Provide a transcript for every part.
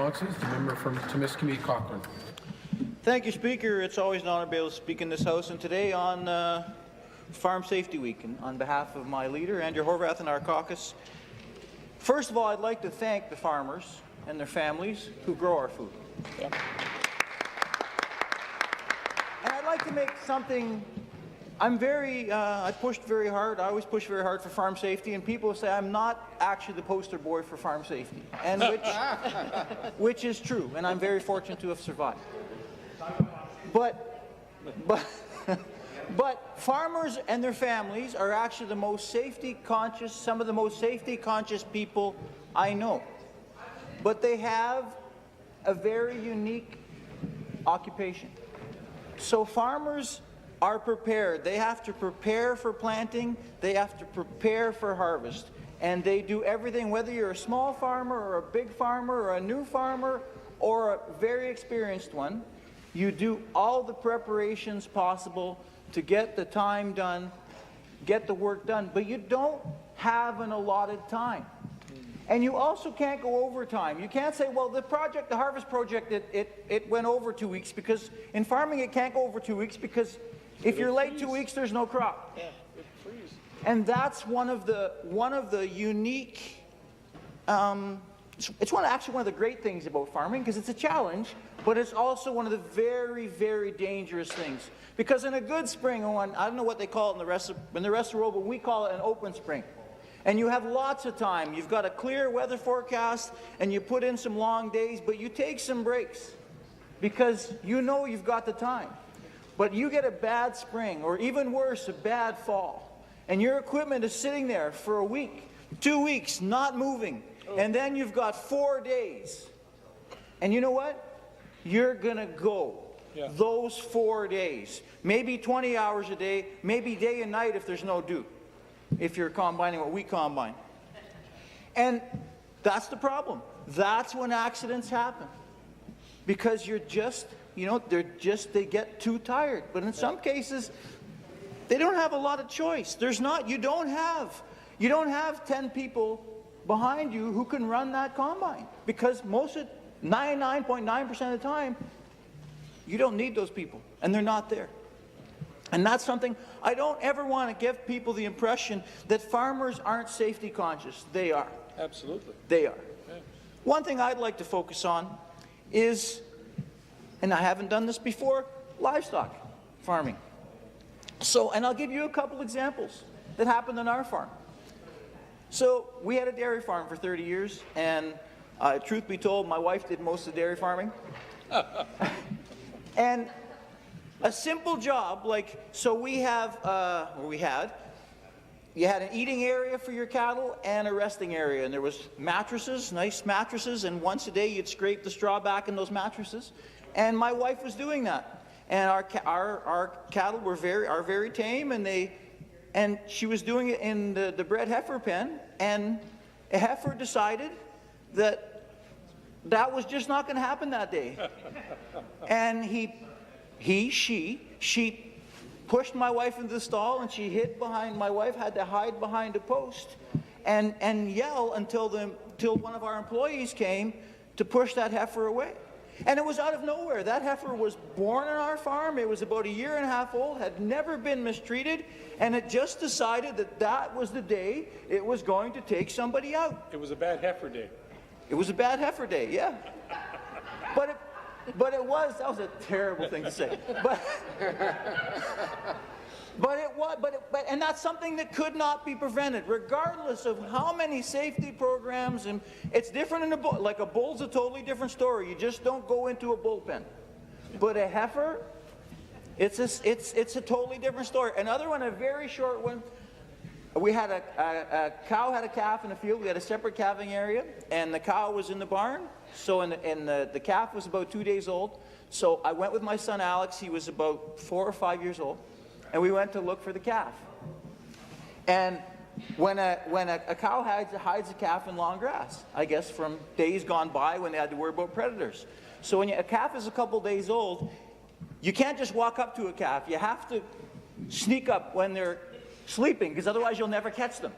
responses. The member from Timiskaming Cochrane. Thank you, Speaker. It's always an honour to be able to speak in this House, and today on Farm Safety Week, and on behalf of my leader, Andrea Horwath, and our caucus. First of all, I'd like to thank the farmers and their families who grow our food. Yeah. And I'd like to make something. I pushed very hard. I always push very hard for farm safety, and people say I'm not actually the poster boy for farm safety, and which is true, and I'm very fortunate to have survived. But farmers and their families are actually the most safety conscious, some of the most safety conscious people I know. But they have a very unique occupation. So farmers are prepared. They have to prepare for planting, they have to prepare for harvest, and they do everything, whether you're a small farmer or a big farmer or a new farmer or a very experienced one. You do all the preparations possible to get the time done, get the work done, but you don't have an allotted time. And you also can't go overtime. You can't say, well, the harvest project, it went over 2 weeks, because in farming it can't go over 2 weeks, because if you're late 2 weeks, there's no crop. Yeah, it freezes. And that's one of the unique, it's actually one of the great things about farming, because it's a challenge, but it's also one of the very, very dangerous things. Because in a good spring, I don't know what they call it in the rest of the world, but we call it an open spring. And you have lots of time. You've got a clear weather forecast, and you put in some long days, but you take some breaks, because you know you've got the time. But you get a bad spring, or even worse, a bad fall, and your equipment is sitting there for a week, 2 weeks, not moving, and then you've got 4 days. And you know what? You're going to go those 4 days, maybe 20 hours a day, maybe day and night if there's no dew, if you're combining what we combine. And that's the problem. That's when accidents happen, because you're just, they get too tired. But in some cases, they don't have a lot of choice. You don't have 10 people behind you who can run that combine, because 99.9% of the time, you don't need those people, and they're not there. And that's something I don't ever want to give people the impression that farmers aren't safety conscious. They are. Absolutely. They are. Yeah. One thing I'd like to focus on is, and I haven't done this before, livestock farming. And I'll give you a couple examples that happened on our farm. So we had a dairy farm for 30 years, and truth be told, my wife did most of the dairy farming. And a simple job, you had an eating area for your cattle and a resting area, and there was mattresses, nice mattresses, and once a day you'd scrape the straw back in those mattresses. And my wife was doing that, and our cattle are very tame, and she was doing it in the bred heifer pen, and a heifer decided that was just not going to happen that day. And she pushed my wife into the stall, and she hid behind, my wife had to hide behind a post and yell until one of our employees came to push that heifer away. And it was out of nowhere. That heifer was born on our farm. It was about 1.5 years old, had never been mistreated, and it just decided that was the day it was going to take somebody out. It was a bad heifer day. It was a bad heifer day, yeah. But that was a terrible thing to say. And that's something that could not be prevented, regardless of how many safety programs. And it's different in a bull. Like a bull's a totally different story. You just don't go into a bullpen. But a heifer, it's a totally different story. Another one, a very short one. We had a cow had a calf in the field. We had a separate calving area, and the cow was in the barn. So the calf was about 2 days old. So I went with my son Alex. He was about 4 or 5 years old, and we went to look for the calf. And when a cow hides a calf in long grass, I guess from days gone by when they had to worry about predators. So when a calf is a couple days old, you can't just walk up to a calf. You have to sneak up when they're sleeping, because otherwise you'll never catch them.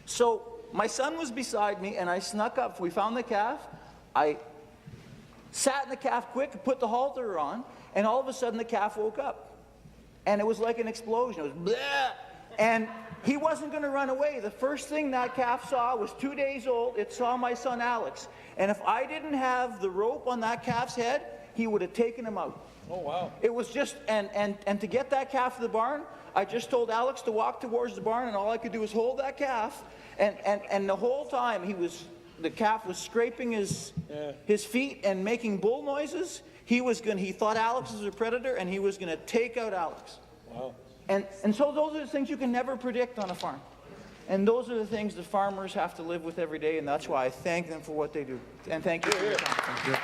So my son was beside me, and I snuck up. We found the calf. I sat in the calf quick, put the halter on, and all of a sudden the calf woke up. And it was like an explosion. It was bleh! And he wasn't going to run away. The first thing that calf saw was 2 days old. It saw my son Alex. And if I didn't have the rope on that calf's head, he would have taken him out. Oh, wow. It was just, and to get that calf to the barn, I just told Alex to walk towards the barn, and all I could do was hold that calf. And the whole time the calf was scraping his feet and making bull noises. He thought Alex was a predator, and he was going to take out Alex. Wow. And so those are the things you can never predict on a farm. And those are the things the farmers have to live with every day, and that's why I thank them for what they do. And thank you for your time.